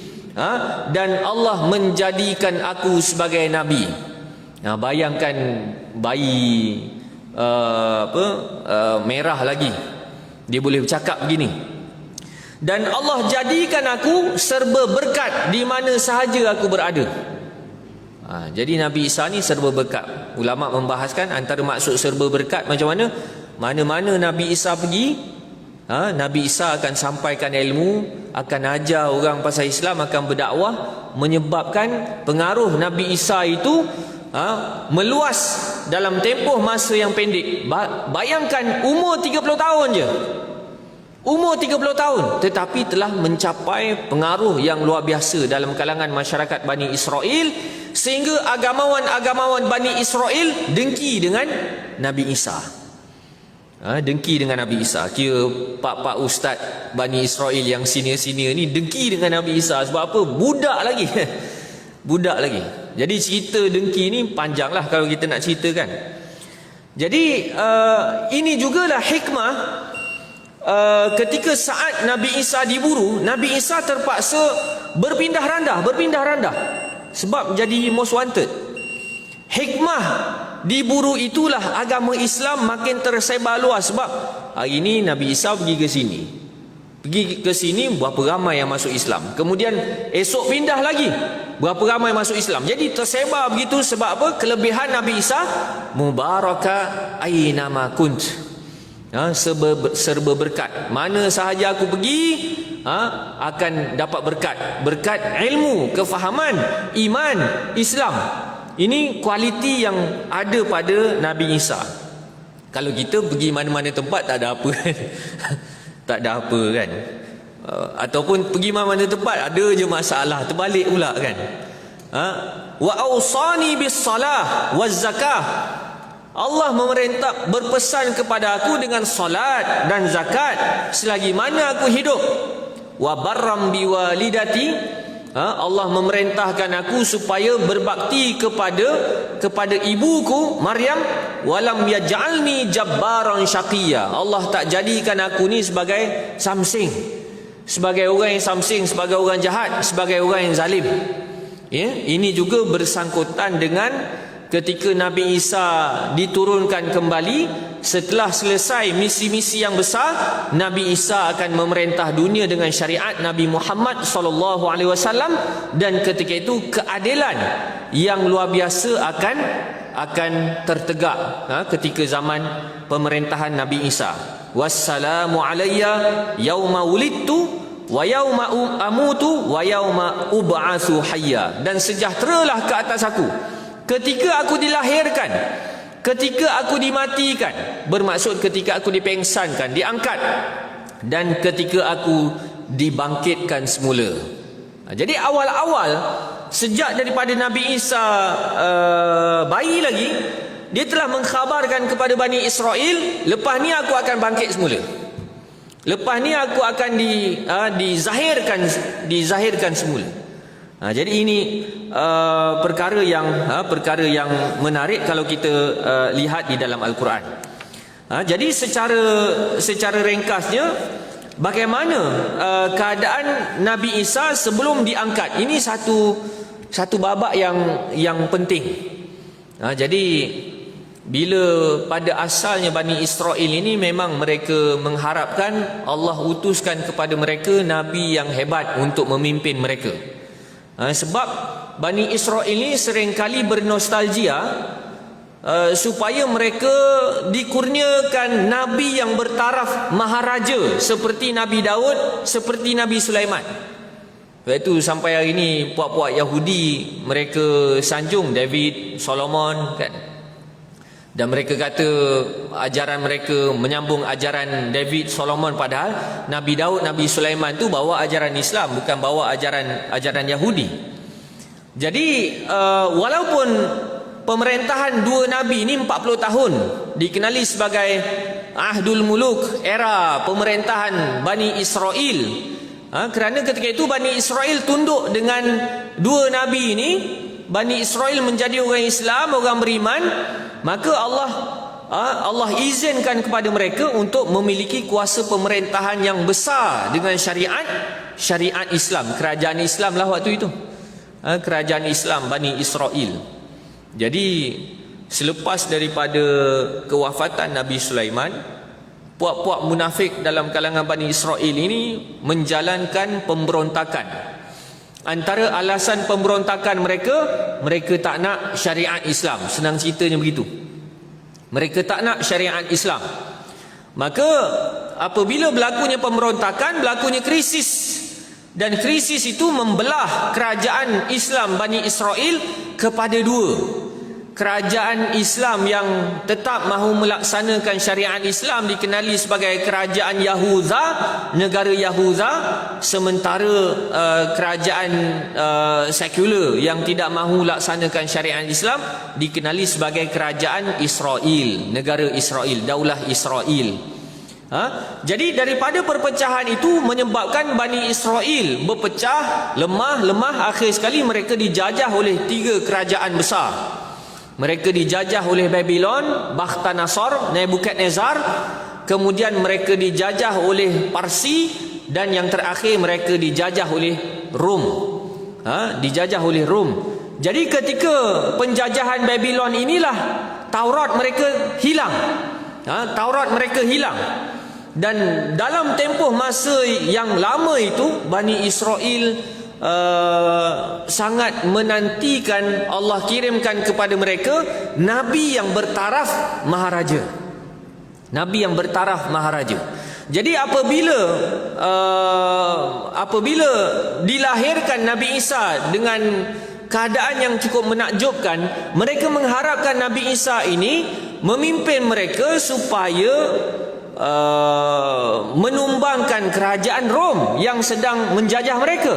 dan Allah menjadikan aku sebagai Nabi. Bayangkan bayi merah lagi, dia boleh bercakap begini. Dan Allah jadikan aku serba berkat di mana sahaja aku berada. Jadi Nabi Isa ni serba berkat. Ulama membahaskan antara maksud serba berkat macam mana? Mana-mana Nabi Isa pergi, Nabi Isa akan sampaikan ilmu, akan ajar orang pasal Islam, akan berdakwah, menyebabkan pengaruh Nabi Isa itu meluas dalam tempoh masa yang pendek. Bayangkan umur 30 tahun je. Umur 30 tahun tetapi telah mencapai pengaruh yang luar biasa dalam kalangan masyarakat Bani Israel, sehingga agamawan-agamawan Bani Israel dengki dengan Nabi Isa. Dengki dengan Nabi Isa. Kira pak-pak ustaz Bani Israel yang senior-senior ni dengki dengan Nabi Isa. Sebab apa? Budak lagi. Budak lagi. Jadi cerita dengki ni panjanglah kalau kita nak ceritakan. Jadi ini jugalah hikmah. Ketika saat Nabi Isa diburu, Nabi Isa terpaksa berpindah randah sebab jadi most wanted. Hikmah diburu itulah agama Islam makin tersebar luas. Sebab hari ini Nabi Isa pergi ke sini, berapa ramai yang masuk Islam. Kemudian esok pindah lagi, berapa ramai masuk Islam. Jadi tersebar begitu. Sebab apa? Kelebihan Nabi Isa, mubaraka aynama kunt, serba berkat. Mana sahaja aku pergi, akan dapat berkat ilmu, kefahaman, iman, Islam. Ini kualiti yang ada pada Nabi Isa. Kalau kita pergi mana-mana tempat tak ada apa kan? Tak ada apa kan? Ataupun pergi mana-mana tempat ada je masalah, terbalik pula kan? Wa awsani bis salah waz zakah. Allah memerintah, berpesan kepada aku dengan salat dan zakat selagi mana aku hidup. Wa barram biwalidati, Allah memerintahkan aku supaya berbakti kepada ibuku Maryam. Walam yaj'alni jabbaran syaqiyya, Allah tak jadikan aku ni sebagai samsing, sebagai orang yang samsing, sebagai orang jahat, sebagai orang yang zalim. Ini juga bersangkutan dengan ketika Nabi Isa diturunkan kembali setelah selesai misi-misi yang besar. Nabi Isa akan memerintah dunia dengan syariat Nabi Muhammad SAW, dan ketika itu keadilan yang luar biasa akan tertegak ketika zaman pemerintahan Nabi Isa. Wassalamu alayya yauma wulidtu wa yauma amutu wa yauma ub'atsu hayya, dan sejahteralah ke atas aku ketika aku dilahirkan, ketika aku dimatikan, bermaksud ketika aku dipengsankan, diangkat, dan ketika aku dibangkitkan semula. Jadi awal-awal, sejak daripada Nabi Isa bayi lagi, dia telah mengkhabarkan kepada Bani Israel, lepas ni aku akan bangkit semula, lepas ni aku akan dizahirkan semula. Jadi ini perkara yang menarik kalau kita lihat di dalam Al-Quran. Jadi secara ringkasnya, bagaimana keadaan Nabi Isa sebelum diangkat. Ini satu babak yang penting. Jadi bila pada asalnya Bani Israel ini memang mereka mengharapkan Allah utuskan kepada mereka Nabi yang hebat untuk memimpin mereka. Sebab Bani Israel ini seringkali bernostalgia supaya mereka dikurniakan Nabi yang bertaraf maharaja seperti Nabi Daud, seperti Nabi Sulaiman. Iaitu sampai hari ini puak-puak Yahudi mereka sanjung David, Solomon kan. Dan mereka kata ajaran mereka menyambung ajaran David, Solomon, padahal Nabi Daud, Nabi Sulaiman tu bawa ajaran Islam, bukan bawa ajaran Yahudi. Jadi walaupun pemerintahan dua Nabi ini 40 tahun, dikenali sebagai Ahdul Muluk, era pemerintahan Bani Israel, kerana ketika itu Bani Israel tunduk dengan dua Nabi ini, Bani Israel menjadi orang Islam, orang beriman, maka Allah izinkan kepada mereka untuk memiliki kuasa pemerintahan yang besar dengan syariat Islam, kerajaan Islam lah waktu itu, kerajaan Islam Bani Israel. Jadi selepas daripada kewafatan Nabi Sulaiman, puak-puak munafik dalam kalangan Bani Israel ini menjalankan pemberontakan. Antara alasan pemberontakan mereka, mereka tak nak syariat Islam. Senang ceritanya begitu. Mereka tak nak syariat Islam. Maka apabila berlakunya pemberontakan, berlakunya krisis. Dan krisis itu membelah kerajaan Islam Bani Israel kepada dua. Kerajaan Islam yang tetap mahu melaksanakan syariat Islam dikenali sebagai kerajaan Yahuda, negara Yahuda, sementara kerajaan sekular yang tidak mahu laksanakan syariat Islam dikenali sebagai kerajaan Israel, negara Israel, daulah Israel. Jadi daripada perpecahan itu menyebabkan Bani Israel berpecah, lemah, akhir sekali mereka dijajah oleh 3 kerajaan besar. Mereka dijajah oleh Babylon, Bakhtanasar, Nebukadnezar. Kemudian mereka dijajah oleh Parsi. Dan yang terakhir mereka dijajah oleh Rom. Dijajah oleh Rom. Jadi ketika penjajahan Babylon inilah Taurat mereka hilang. Taurat mereka hilang. Dan dalam tempoh masa yang lama itu Bani Israel sangat menantikan Allah kirimkan kepada mereka Nabi yang bertaraf maharaja. Nabi yang bertaraf maharaja. Jadi apabila dilahirkan Nabi Isa dengan keadaan yang cukup menakjubkan, mereka mengharapkan Nabi Isa ini memimpin mereka supaya menumbangkan kerajaan Rom yang sedang menjajah mereka.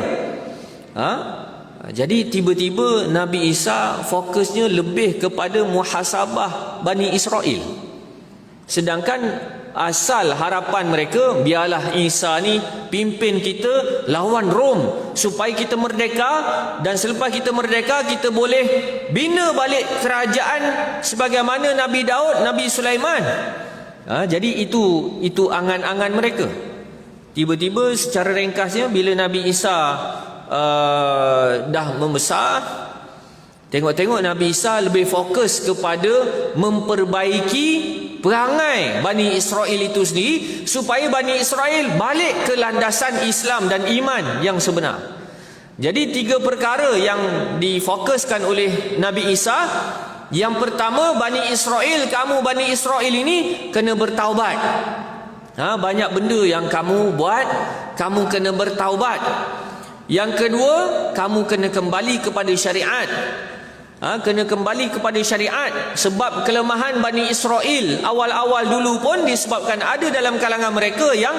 Jadi tiba-tiba Nabi Isa fokusnya lebih kepada muhasabah Bani Israel. Sedangkan asal harapan mereka, biarlah Isa ni pimpin kita lawan Rom supaya kita merdeka, dan selepas kita merdeka kita boleh bina balik kerajaan sebagaimana Nabi Daud, Nabi Sulaiman. Jadi itu angan-angan mereka. Tiba-tiba secara ringkasnya bila Nabi Isa dah membesar, tengok-tengok Nabi Isa lebih fokus kepada memperbaiki perangai Bani Israel itu sendiri supaya Bani Israel balik ke landasan Islam dan iman yang sebenar. Jadi 3 perkara yang difokuskan oleh Nabi Isa. Yang pertama, Bani Israel, kamu Bani Israel ini kena bertaubat. Banyak benda yang kamu buat, kamu kena bertaubat. Yang kedua, kamu kena kembali kepada syariat. Kena kembali kepada syariat. Sebab kelemahan Bani Israel awal-awal dulu pun disebabkan ada dalam kalangan mereka yang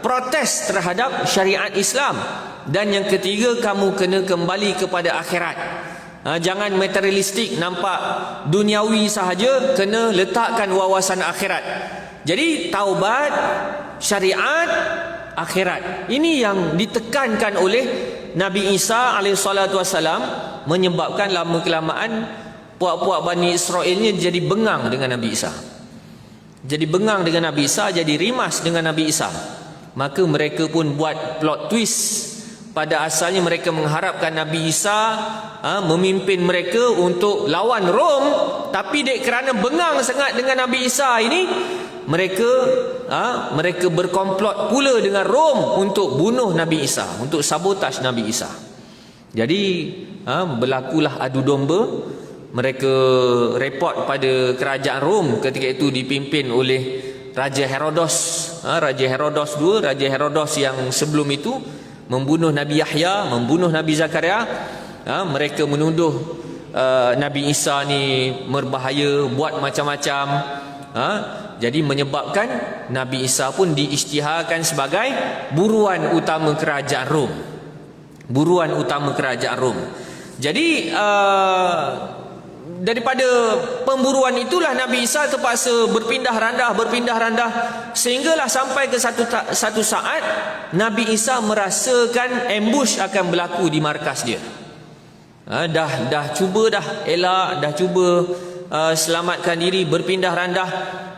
protes terhadap syariat Islam. Dan yang ketiga, kamu kena kembali kepada akhirat. Jangan materialistik, nampak duniawi sahaja, kena letakkan wawasan akhirat. Jadi taubat, syariat, akhirat. Ini yang ditekankan oleh Nabi Isa AS, menyebabkan lama kelamaan puak-puak Bani Israelnya jadi bengang dengan Nabi Isa. Jadi bengang dengan Nabi Isa, jadi rimas dengan Nabi Isa. Maka mereka pun buat plot twist. Pada asalnya mereka mengharapkan Nabi Isa memimpin mereka untuk lawan Rom, tapi kerana bengang sangat dengan Nabi Isa ini, mereka berkomplot pula dengan Rom untuk bunuh Nabi Isa, untuk sabotaj Nabi Isa. Jadi berlakulah adu domba. Mereka report pada kerajaan Rom ketika itu dipimpin oleh Raja Herodos. Raja Herodos II, Raja Herodos yang sebelum itu membunuh Nabi Yahya, membunuh Nabi Zakaria. Mereka menuduh Nabi Isa ni berbahaya, buat macam-macam. Jadi menyebabkan Nabi Isa pun diisytiharkan sebagai buruan utama kerajaan Rom. Buruan utama kerajaan Rom. Jadi daripada pemburuan itulah Nabi Isa terpaksa berpindah randah, sehinggalah sampai ke satu saat Nabi Isa merasakan ambush akan berlaku di markas dia. Dah cuba dah elak, dah cuba selamatkan diri, berpindah randah,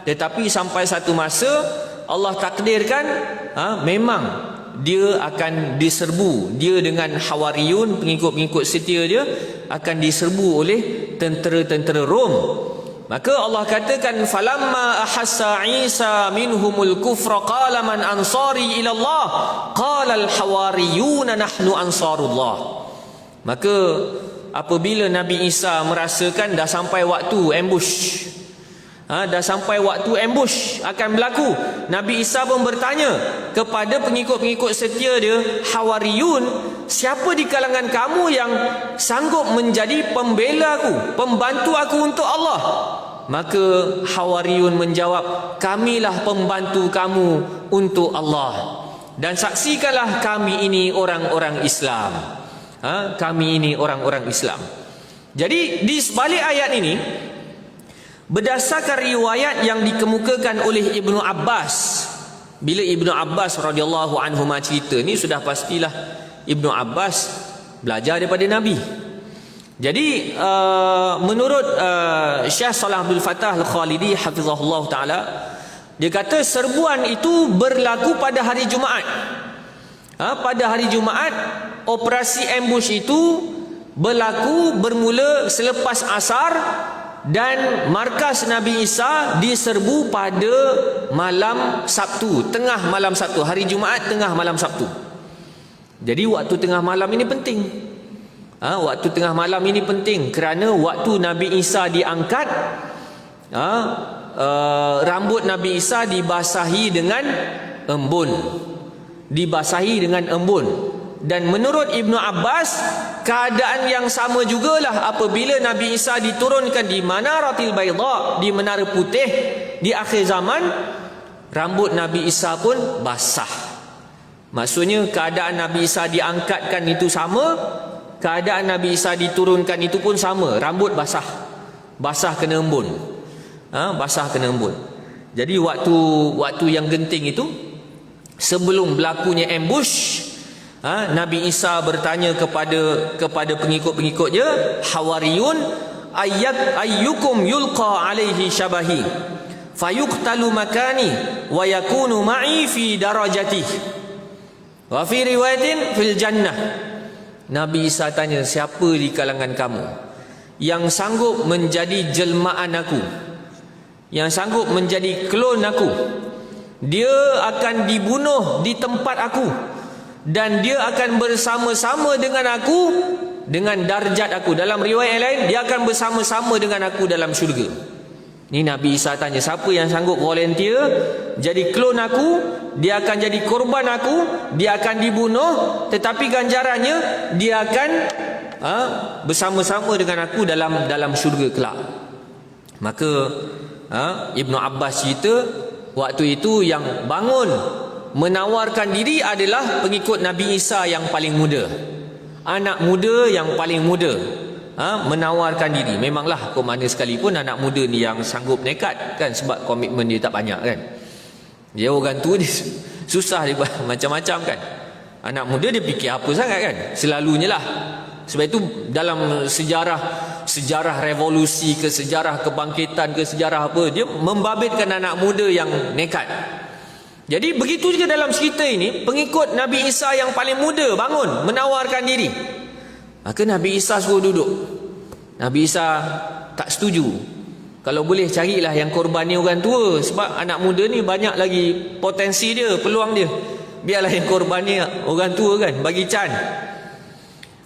tetapi sampai satu masa Allah takdirkan memang dia akan diserbu. Dia dengan Hawariyun, pengikut-pengikut setia dia, akan diserbu oleh tentera-tentera Rom. Maka Allah katakan, falamma ahassa Isa minhumul kufra qala man ansari ila Allah qala al hawariyuna nahnu ansarullah. Maka apabila Nabi Isa merasakan dah sampai waktu ambush, dah sampai waktu ambush akan berlaku, Nabi Isa pun bertanya kepada pengikut-pengikut setia dia, Hawariyun, siapa di kalangan kamu yang sanggup menjadi pembela aku, pembantu aku untuk Allah? Maka Hawariyun menjawab, kamilah pembantu kamu untuk Allah, dan saksikanlah kami ini orang-orang Islam. Kami ini orang-orang Islam. Jadi di sebalik ayat ini, berdasarkan riwayat yang dikemukakan oleh Ibnu Abbas, bila Ibnu Abbas radhiyallahu anhu cerita ni, sudah pastilah Ibnu Abbas belajar daripada Nabi. Jadi menurut Syekh Salah Abdul Fattah Al-Khalidi hafizahullah taala, dia kata serbuan itu berlaku pada hari Jumaat. Pada hari Jumaat, operasi ambush itu bermula selepas asar, dan markas Nabi Isa diserbu pada malam Sabtu, tengah malam Sabtu, hari Jumaat tengah malam Sabtu. Jadi waktu tengah malam ini penting. Waktu tengah malam ini penting kerana waktu Nabi Isa diangkat, rambut Nabi Isa dibasahi dengan embun. Dan menurut Ibnu Abbas, keadaan yang sama jugalah apabila Nabi Isa diturunkan di Manaratil Baydha, di menara putih di akhir zaman, rambut Nabi Isa pun basah. Maksudnya keadaan Nabi Isa diangkatkan itu sama, keadaan Nabi Isa diturunkan itu pun sama, rambut basah kena embun. Basah kena embun. Jadi waktu yang genting itu, sebelum berlakunya ambush, Nabi Isa bertanya kepada pengikut-pengikutnya, Hawariyun, ayyukum yulqa alaihi syabahi fayuqtalu makani wa yakunu ma'i fi darajati wa fi riwayatin fil jannah. Nabi Isa tanya, siapa di kalangan kamu yang sanggup menjadi jelmaan aku, yang sanggup menjadi klon aku? Dia akan dibunuh di tempat aku, dan dia akan bersama-sama dengan aku dengan darjat aku. Dalam riwayat lain, dia akan bersama-sama dengan aku dalam syurga. Ni Nabi Isa tanya, siapa yang sanggup volunteer jadi klon aku? Dia akan jadi korban aku, dia akan dibunuh, tetapi ganjarannya dia akan bersama-sama dengan aku dalam syurga kelak. Maka Ibnu Abbas cerita, waktu itu yang bangun menawarkan diri adalah pengikut Nabi Isa yang paling muda, anak muda yang paling muda, menawarkan diri. Memanglah kau mana sekalipun anak muda ni yang sanggup nekat kan, sebab komitmen dia tak banyak kan. Dia orang tua dia susah dia macam-macam kan. Anak muda dia fikir apa sangat kan, selalunya lah. Sebab itu dalam sejarah revolusi ke, sejarah kebangkitan ke, sejarah apa, dia membabitkan anak muda yang nekat. Jadi begitu juga dalam cerita ini, pengikut Nabi Isa yang paling muda bangun menawarkan diri. Maka Nabi Isa suruh duduk. Nabi Isa tak setuju. Kalau boleh carilah yang korban ni orang tua, sebab anak muda ni banyak lagi potensi dia, peluang dia. Biarlah yang korban ni orang tua kan, bagi can.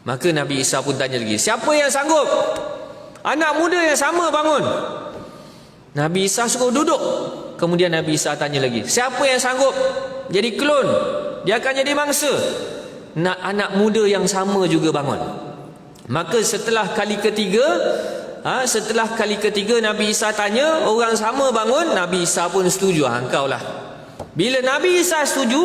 Maka Nabi Isa pun tanya lagi, siapa yang sanggup? Anak muda yang sama bangun. Nabi Isa suruh duduk. Kemudian Nabi Isa tanya lagi, siapa yang sanggup jadi klon? Dia akan jadi mangsa. Anak muda yang sama juga bangun. Maka setelah kali ketiga Nabi Isa tanya, orang sama bangun, Nabi Isa pun setuju. Engkau lah. Bila Nabi Isa setuju,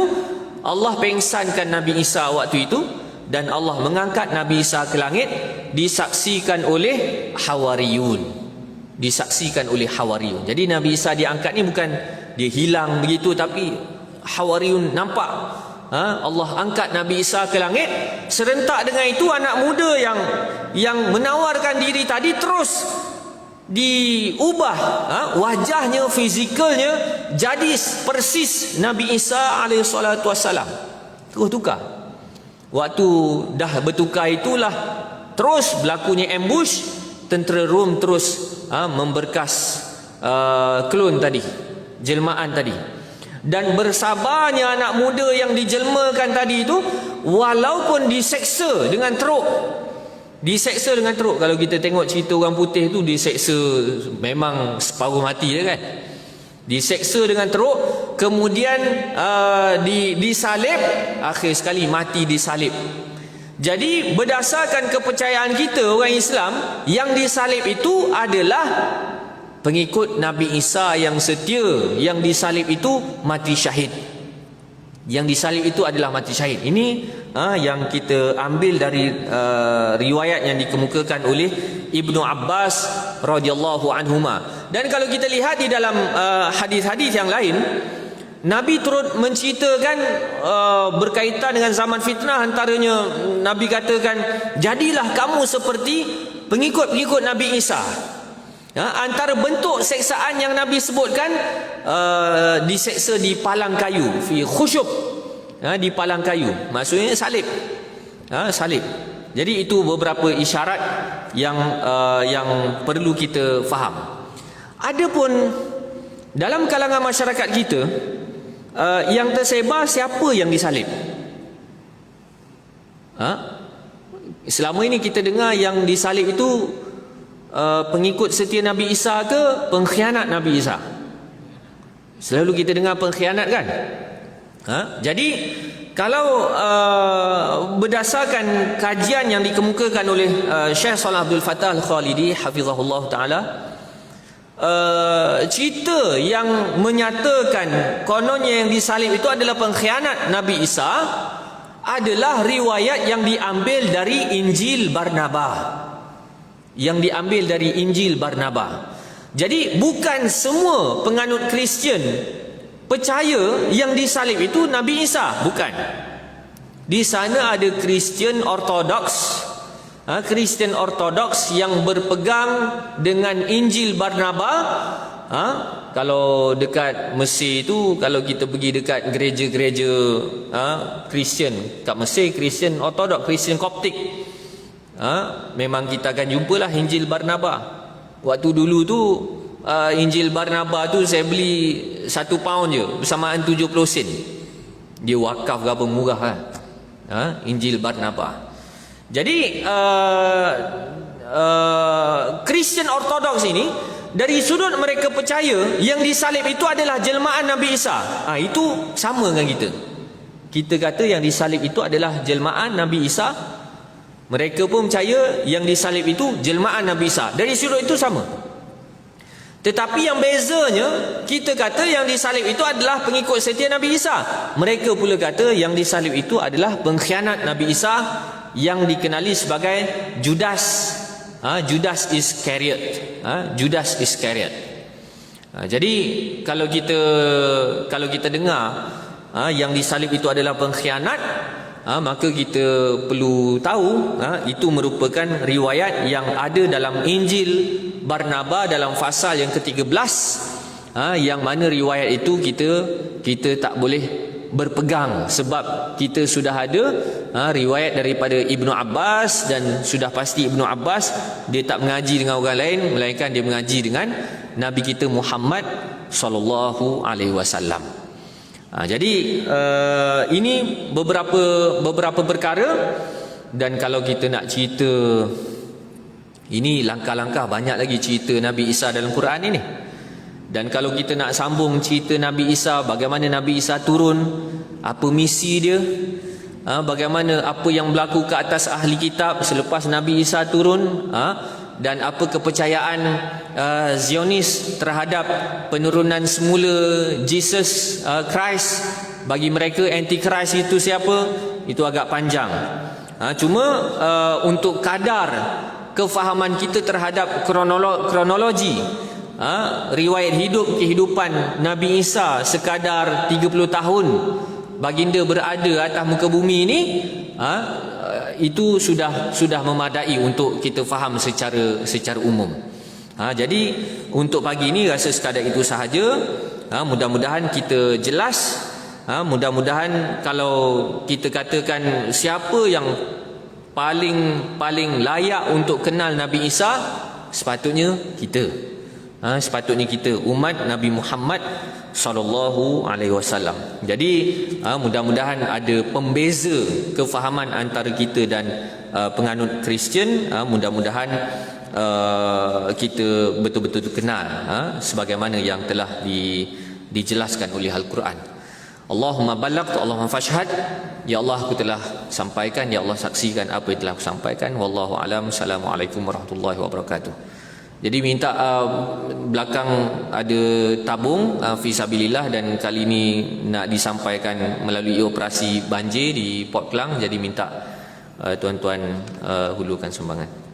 Allah pengsankan Nabi Isa waktu itu, dan Allah mengangkat Nabi Isa ke langit, disaksikan oleh Hawariyun. Jadi Nabi Isa diangkat ni bukan dia hilang begitu, tapi Hawariyun nampak Allah angkat Nabi Isa ke langit. Serentak dengan itu, anak muda yang menawarkan diri tadi terus diubah wajahnya, fizikalnya jadi persis Nabi Isa alaihissalatu wassalam. Terus tukar. Waktu dah bertukar itulah terus berlakunya ambush. Tentera Rom terus memberkas klon tadi, jelmaan tadi. Dan bersabarnya anak muda yang dijelmakan tadi itu, walaupun diseksa dengan teruk, Diseksa dengan teruk. Kalau kita tengok cerita orang putih tu, diseksa memang separuh mati je kan. Diseksa dengan teruk, kemudian disalib, akhir sekali mati disalib. Jadi berdasarkan kepercayaan kita orang Islam, yang disalib itu adalah pengikut Nabi Isa yang setia. Yang disalib itu mati syahid. Yang disalib itu adalah mati syahid. Ini yang kita ambil dari riwayat yang dikemukakan oleh Ibnu Abbas radhiyallahu anhuma. Dan kalau kita lihat di dalam hadis-hadis yang lain, Nabi turut menceritakan berkaitan dengan zaman fitnah. Antaranya Nabi katakan, jadilah kamu seperti pengikut-pengikut Nabi Isa. Antara bentuk seksaan yang Nabi sebutkan, diseksa di palang kayu, fi khusyub, di palang kayu, maksudnya salib. Salib. Jadi itu beberapa isyarat yang perlu kita faham. Adapun dalam kalangan masyarakat kita, yang tersebar siapa yang disalib? Selama ini kita dengar yang disalib itu pengikut setia Nabi Isa ke pengkhianat Nabi Isa? Selalu kita dengar pengkhianat kan? Jadi kalau berdasarkan kajian yang dikemukakan oleh Syekh Shalih Abdul Fattah Al-Khalidi hafizahullah taala, cerita yang menyatakan kononnya yang disalib itu adalah pengkhianat Nabi Isa adalah riwayat yang diambil dari Injil Barnabas. Yang diambil dari Injil Barnabas. Jadi bukan semua penganut Kristian percaya yang disalib itu Nabi Isa, bukan. Di sana ada Kristian Ortodoks, Kristian Ortodoks yang berpegang dengan Injil Barnabas. Kalau dekat Mesir itu, kalau kita pergi dekat gereja-gereja Kristian kat Mesir, Kristian Ortodoks, Kristian Koptik, memang kita akan jumpalah Injil Barnabas. Waktu dulu tu Injil Barnabas tu saya beli 1 pound je, bersamaan 70 sen. Dia wakaf ke apa, murah kan. Injil Barnabas. Jadi Kristian Ortodoks ini, dari sudut mereka percaya yang disalib itu adalah jelmaan Nabi Isa. Itu sama dengan kita. Kita kata yang disalib itu adalah jelmaan Nabi Isa. Mereka pun percaya yang disalib itu jelmaan Nabi Isa. Dari sudut itu sama. Tetapi yang bezanya, kita kata yang disalib itu adalah pengikut setia Nabi Isa. Mereka pula kata yang disalib itu adalah pengkhianat Nabi Isa yang dikenali sebagai Judas. Judas Iscariot. Judas Iscariot. Jadi kalau kita dengar yang disalib itu adalah pengkhianat, maka kita perlu tahu itu merupakan riwayat yang ada dalam Injil Barnabas dalam fasal yang ke-13, yang mana riwayat itu kita tak boleh berpegang sebab kita sudah ada riwayat daripada Ibnu Abbas, dan sudah pasti Ibnu Abbas dia tak mengaji dengan orang lain melainkan dia mengaji dengan Nabi kita Muhammad sallallahu alaihi wasallam. Jadi ini beberapa perkara, dan kalau kita nak cerita ini langkah-langkah banyak lagi cerita Nabi Isa dalam Quran ini. Dan kalau kita nak sambung cerita Nabi Isa, bagaimana Nabi Isa turun, apa misi dia, bagaimana apa yang berlaku ke atas ahli kitab selepas Nabi Isa turun, dan apa kepercayaan Zionis terhadap penurunan semula Jesus Christ. Bagi mereka Antichrist itu siapa? Itu agak panjang. Cuma untuk kadar kefahaman kita terhadap kronologi riwayat kehidupan Nabi Isa sekadar 30 tahun baginda berada atas muka bumi ini, itu sudah memadai untuk kita faham secara umum. Jadi untuk pagi ini rasa sekadar itu sahaja. Mudah-mudahan kita jelas. Mudah-mudahan kalau kita katakan siapa yang paling layak untuk kenal Nabi Isa, sepatutnya kita. sepatutnya kita umat Nabi Muhammad sallallahu alaihi wasallam. Jadi mudah-mudahan ada pembeza kefahaman antara kita dan penganut Kristian. Mudah-mudahan kita betul-betul kenal sebagaimana yang telah dijelaskan oleh Al-Quran. Allahumma ballagtu, Allahumma fashhad. Ya Allah, aku telah sampaikan, ya Allah saksikan apa yang telah aku sampaikan. Wallahu alam. Assalamualaikum warahmatullahi wabarakatuh. Jadi minta belakang ada tabung fisabilillah, dan kali ini nak disampaikan melalui operasi banjir di Port Klang. Jadi minta tuan-tuan hulurkan sumbangan.